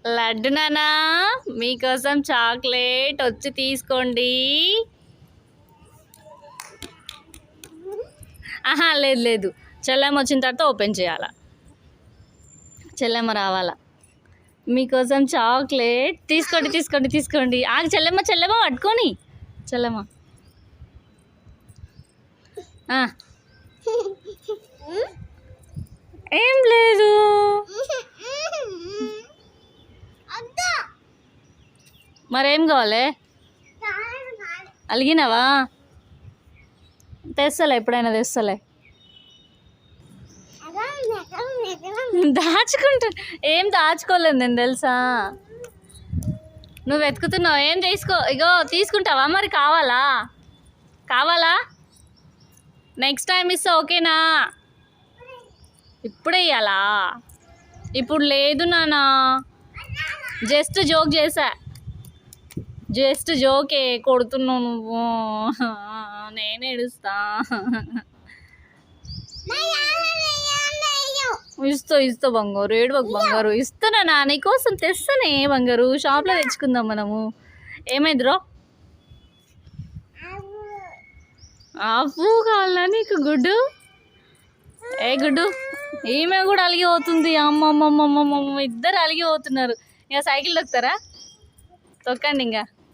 లడ్డు నానా మీకోసం చాక్లెట్ వచ్చి తీసుకోండి. ఆహా లేదు లేదు, చెల్లెమ్మ వచ్చిన తర్వాత ఓపెన్ చేయాలా. చెల్లెమ్మ రావాలా. మీకోసం చాక్లెట్ తీసుకోండి తీసుకోండి తీసుకోండి. ఆగి చెల్లెమ్మ చెల్లెమ్మ పట్టుకొని చెల్లెమ్మ. ఏం లేదు, మరేం కావాలి? అలిగినావా? తెస్తలే, ఎప్పుడైనా తెస్తలే. దాచుకుంటా, ఏం దాచుకోలేదు నేను తెలుసా. నువ్వు వెతుకుతున్నావు, ఏం తీసుకో. ఇగో తీసుకుంటావా మరి? కావాలా కావాలా? నెక్స్ట్ టైం ఇస్తా, ఓకేనా? ఇప్పుడే ఇవ్వాలా? ఇప్పుడు లేదు నానా, జస్ట్ జోక్ చేసా, జస్ట్ జోకే. కొడుతున్నావు నువ్వు, నేను ఏడుస్తా. ఇస్తా బంగారు, ఏడవకు బంగారు. ఇస్తానా నీకోసం, తెస్తానే బంగారు. షాప్లో తెచ్చుకుందాం మనము. ఏమైందిరో? ఆపు కావాలా నీకు? గుడ్డు ఏ గుడ్డు? ఈమె కూడా అలిగిపోతుంది. అమ్మమ్మమ్మమ్మమ్మ, ఇద్దరు అలిగిపోతున్నారు. ఇక సైకిల్ తొక్కుతారా? తొక్కండి ఇంకా.